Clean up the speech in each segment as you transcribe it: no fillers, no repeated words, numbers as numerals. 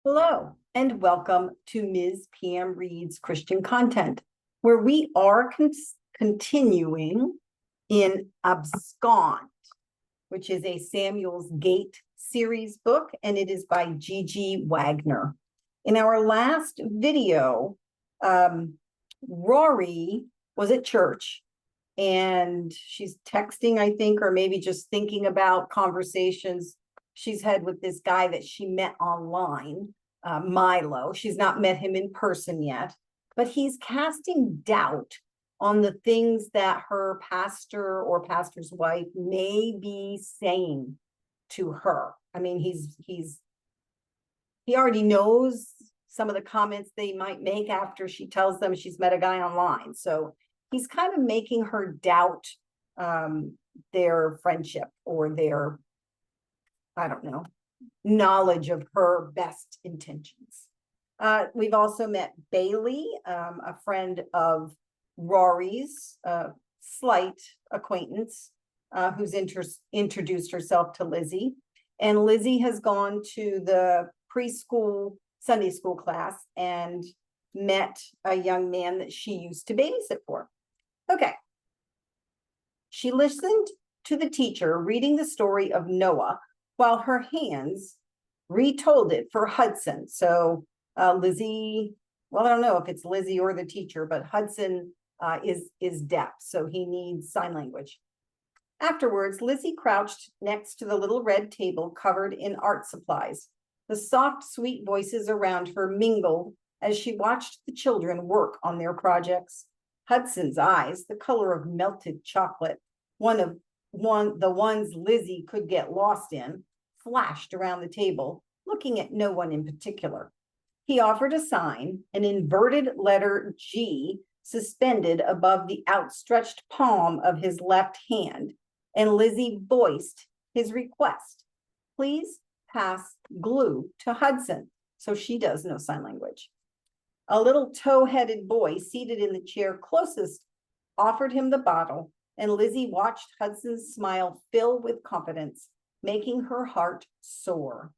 Hello, and welcome to Ms. PM Reads Christian Content, where we are continuing in Abscond, which is a Samuel's Gate series book, and it is by GG Wagner. In our last video, Rory was at church, and she's texting, I think, or maybe just thinking about conversations she's had with this guy that she met online, MIlo. She's not met him in person yet, but he's casting doubt on the things that her pastor or pastor's wife may be saying to her. I mean, he already knows some of the comments they might make after she tells them she's met a guy online. So he's kind of making her doubt their friendship or their, I don't know, knowledge of her best intentions. We've also met Bailey, a friend of Rory's, slight acquaintance, who's introduced herself to Lyzee. And Lyzee has gone to the preschool Sunday school class and met a young man that she used to babysit for. Okay. She listened to the teacher reading the story of Noah while her hands retold it for Hudson. So Lyzee, well, I don't know if it's Lyzee or the teacher, but Hudson is deaf, so he needs sign language. Afterwards, Lyzee crouched next to the little red table covered in art supplies. The soft, sweet voices around her mingled as she watched the children work on their projects. Hudson's eyes, the color of melted chocolate, the ones Lyzee could get lost in, flashed around the table, looking at no one in particular. He offered a sign, an inverted letter G suspended above the outstretched palm of his left hand, and Lyzee voiced his request. Please pass glue to Hudson, so she does know sign language. A little tow-headed boy seated in the chair closest offered him the bottle, and Lyzee watched Hudson's smile fill with confidence, making her heart soar.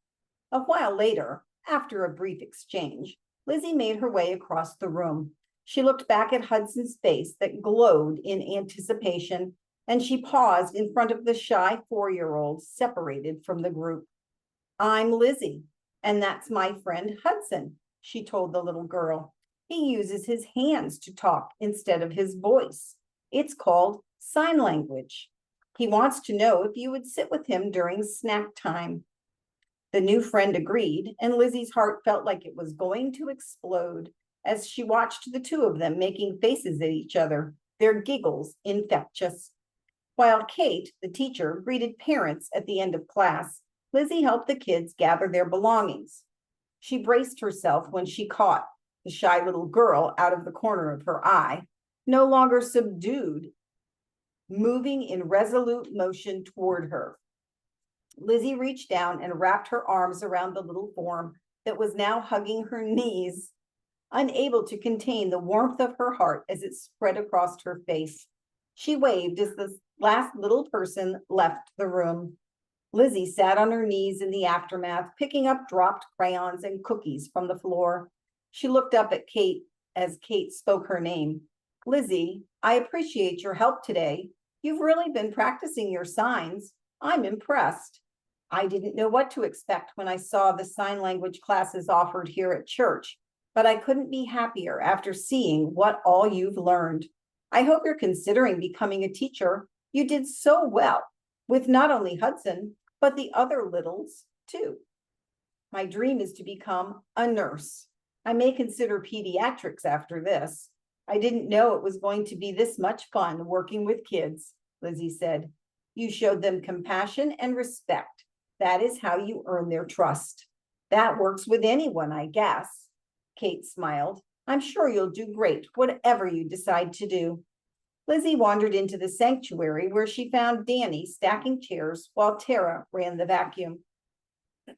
A while later, after a brief exchange, Lyzee made her way across the room. She looked back at Hudson's face that glowed in anticipation, and she paused in front of the shy 4-year-old separated from the group. I'm Lyzee, and that's my friend Hudson, she told the little girl. He uses his hands to talk instead of his voice. It's called sign language. He wants to know if you would sit with him during snack time. The new friend agreed, and Lyzee's heart felt like it was going to explode as she watched the two of them making faces at each other, their giggles infectious. While Kate, the teacher, greeted parents at the end of class, Lyzee helped the kids gather their belongings. She braced herself when she caught the shy little girl out of the corner of her eye, no longer subdued, moving in resolute motion toward her. Lyzee reached down and wrapped her arms around the little form that was now hugging her knees, unable to contain the warmth of her heart as it spread across her face. She waved as the last little person left the room. Lyzee sat on her knees in the aftermath, picking up dropped crayons and cookies from the floor. She looked up at Kate as Kate spoke her name. Lyzee, I appreciate your help today. You've really been practicing your signs. I'm impressed. I didn't know what to expect when I saw the sign language classes offered here at church, but I couldn't be happier after seeing what all you've learned. I hope you're considering becoming a teacher. You did so well with not only Hudson, but the other littles too. My dream is to become a nurse. I may consider pediatrics after this. I didn't know it was going to be this much fun working with kids, Lyzee said. You showed them compassion and respect. That is how you earn their trust. That works with anyone, I guess. Kate smiled. I'm sure you'll do great, whatever you decide to do. Lyzee wandered into the sanctuary where she found Danny stacking chairs while Tara ran the vacuum.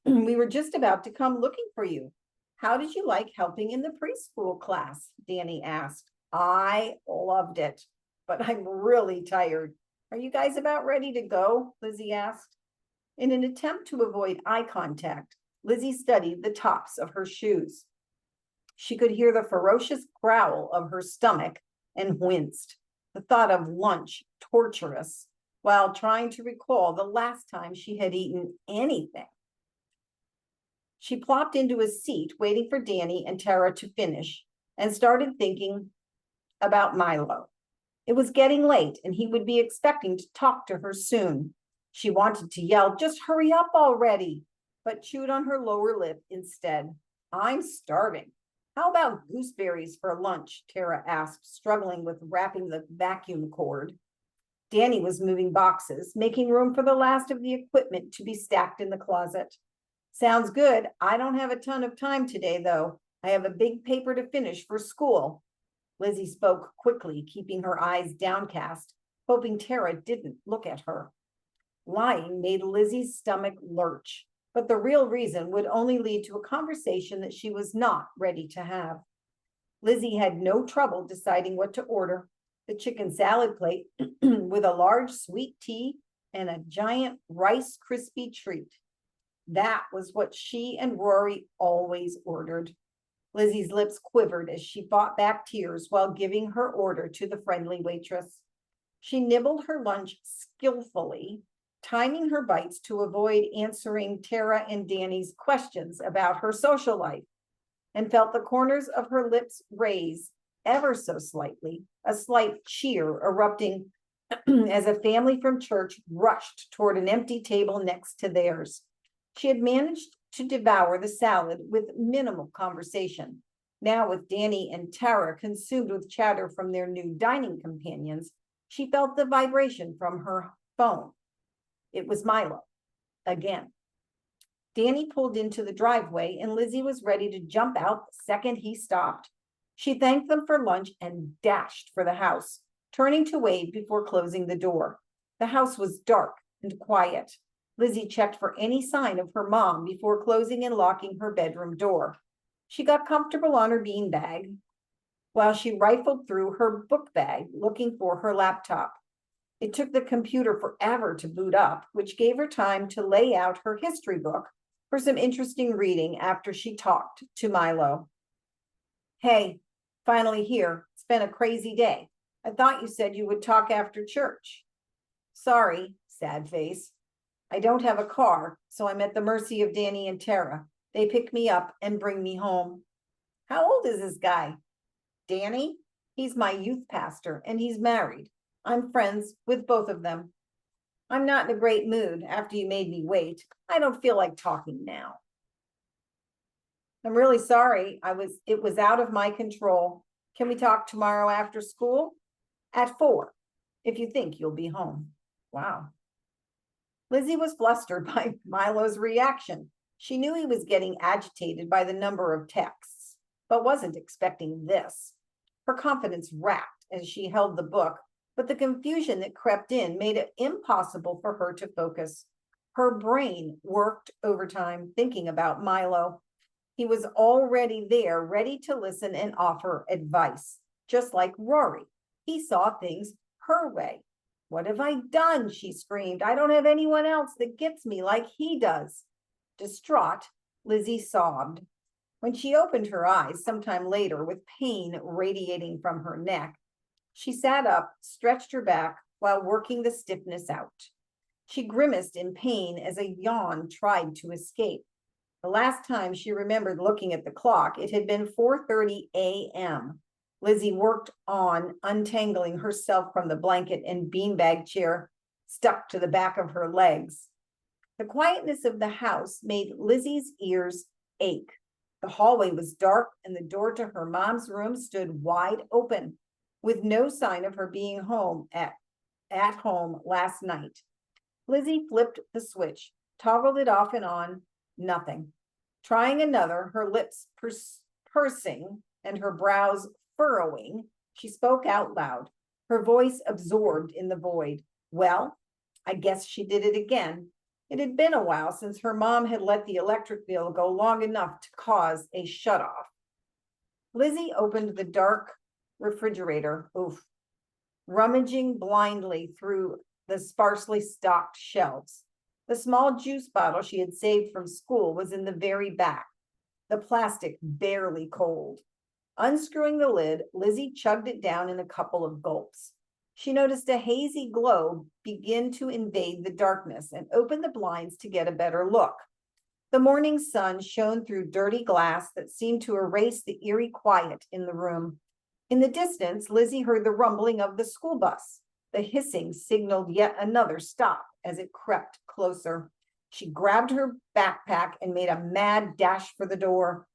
We were just about to come looking for you. How did you like helping in the preschool class? Danny asked. I loved it, but I'm really tired. Are you guys about ready to go? Lyzee asked. In an attempt to avoid eye contact, Lyzee studied the tops of her shoes. She could hear the ferocious growl of her stomach and winced. The thought of lunch torturous, while trying to recall the last time she had eaten anything. She plopped into a seat, waiting for Danny and Tara to finish, and started thinking about MIlo. It was getting late, and he would be expecting to talk to her soon. She wanted to yell, "Just hurry up already," but chewed on her lower lip instead. "I'm starving. How about gooseberries for lunch?" Tara asked, struggling with wrapping the vacuum cord. Danny was moving boxes, making room for the last of the equipment to be stacked in the closet. "Sounds good. I don't have a ton of time today, though. I have a big paper to finish for school." Lyzee spoke quickly, keeping her eyes downcast, hoping Tara didn't look at her. Lying made Lyzee's stomach lurch, but the real reason would only lead to a conversation that she was not ready to have. Lyzee had no trouble deciding what to order: the chicken salad plate with a large sweet tea and a giant Rice Krispie treat. That was what she and Rory always ordered. Lyzee's lips quivered as she fought back tears while giving her order to the friendly waitress. She nibbled her lunch skillfully, timing her bites to avoid answering Tara and Danny's questions about her social life, and felt the corners of her lips raise ever so slightly, a slight cheer erupting as a family from church rushed toward an empty table next to theirs. She had managed to devour the salad with minimal conversation. Now, with Danny and Tara consumed with chatter from their new dining companions, she felt the vibration from her phone. It was MIlo again. Danny pulled into the driveway, and Lyzee was ready to jump out the second he stopped. She thanked them for lunch and dashed for the house, turning to wave before closing the door. The house was dark and quiet. Lyzee checked for any sign of her mom before closing and locking her bedroom door. She got comfortable on her beanbag while she rifled through her book bag looking for her laptop. It took the computer forever to boot up, which gave her time to lay out her history book for some interesting reading after she talked to MIlo. "Hey, finally here. It's been a crazy day. I thought you said you would talk after church." "Sorry," sad face. "I don't have a car, so I'm at the mercy of Danny and Tara. They pick me up and bring me home." "How old is this guy?" "Danny? He's my youth pastor, and he's married. I'm friends with both of them." "I'm not in a great mood after you made me wait. I don't feel like talking now." "I'm really sorry. It was out of my control. Can we talk tomorrow after school?" "At 4, if you think you'll be home." Wow. Lyzee was flustered by MIlo's reaction. She knew he was getting agitated by the number of texts, but wasn't expecting this. Her confidence racked as she held the book, but the confusion that crept in made it impossible for her to focus. Her brain worked overtime thinking about MIlo. He was already there, ready to listen and offer advice, just like Rory. He saw things her way. "What have I done?" she screamed. "I don't have anyone else that gets me like he does." Distraught, Lyzee sobbed. When she opened her eyes sometime later with pain radiating from her neck, she sat up, stretched her back while working the stiffness out. She grimaced in pain as a yawn tried to escape. The last time she remembered looking at the clock, it had been 4:30 a.m. Lyzee worked on untangling herself from the blanket and beanbag chair stuck to the back of her legs. The quietness of the house made Lyzee's ears ache. The hallway was dark, and the door to her mom's room stood wide open, with no sign of her being home at home last night. Lyzee flipped the switch, toggled it off and on. Nothing. Trying another, her lips pursing and her brows furrowing, she spoke out loud, her voice absorbed in the void. "Well, I guess she did it again." It had been a while since her mom had let the electric bill go long enough to cause a shutoff. Lyzee opened the dark refrigerator, rummaging blindly through the sparsely stocked shelves. The small juice bottle she had saved from school was in the very back, the plastic barely cold. Unscrewing the lid, Lyzee chugged it down in a couple of gulps. She noticed a hazy glow begin to invade the darkness and opened the blinds to get a better look. The morning sun shone through dirty glass that seemed to erase the eerie quiet in the room. In the distance, Lyzee heard the rumbling of the school bus. The hissing signaled yet another stop as it crept closer. She grabbed her backpack and made a mad dash for the door.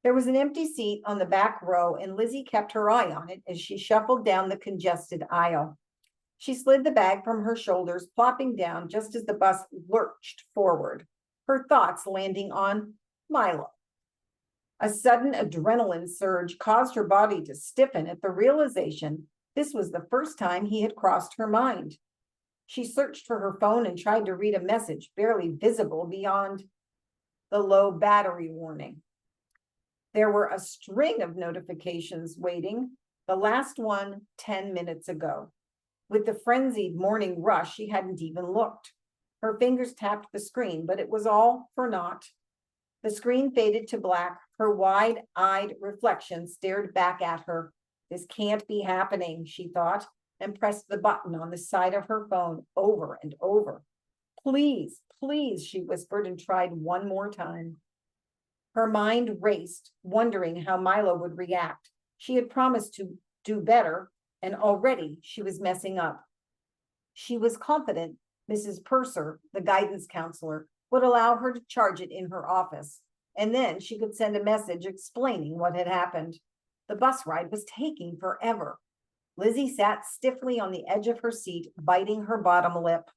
There was an empty seat on the back row, and Lyzee kept her eye on it as she shuffled down the congested aisle. She slid the bag from her shoulders, plopping down just as the bus lurched forward, her thoughts landing on MIlo. A sudden adrenaline surge caused her body to stiffen at the realization this was the first time he had crossed her mind. She searched for her phone and tried to read a message barely visible beyond the low battery warning. There were a string of notifications waiting, the last one 10 minutes ago. With the frenzied morning rush, she hadn't even looked. Her fingers tapped the screen, but it was all for naught. The screen faded to black. Her wide-eyed reflection stared back at her. This can't be happening, she thought, and pressed the button on the side of her phone over and over. Please, please, she whispered and tried one more time. Her mind raced, wondering how MIlo would react. She had promised to do better, and already she was messing up. She was confident Mrs. Purser, the guidance counselor, would allow her to charge it in her office, and then she could send a message explaining what had happened. The bus ride was taking forever. Lyzee sat stiffly on the edge of her seat, biting her bottom lip.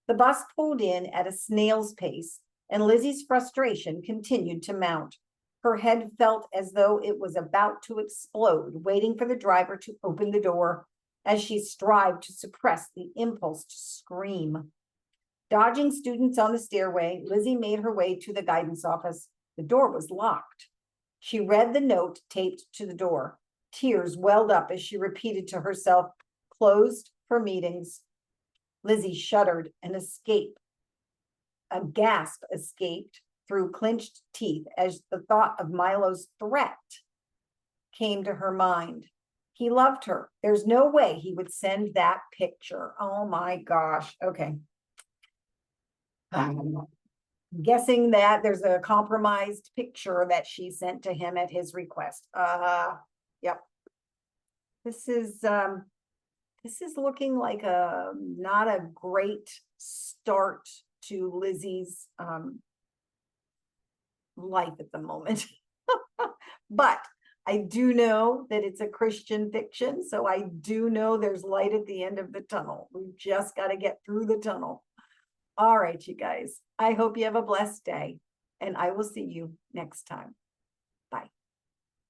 The bus pulled in at a snail's pace, and Lyzee's frustration continued to mount. Her head felt as though it was about to explode, waiting for the driver to open the door as she strived to suppress the impulse to scream. Dodging students on the stairway, Lyzee made her way to the guidance office. The door was locked. She read the note taped to the door. Tears welled up as she repeated to herself, "Closed for meetings." Lyzee shuddered and escaped. A gasp escaped through clenched teeth as the thought of MIlo's threat came to her mind. He loved her. There's no way he would send that picture. Oh my gosh. Okay. I'm guessing that there's a compromised picture that she sent to him at his request. Yep. This is looking like not a great start to Lyzee's life at the moment. But I do know that it's a Christian fiction, so I do know there's light at the end of the tunnel. We've just got to get through the tunnel. All right, you guys. I hope you have a blessed day, and I will see you next time.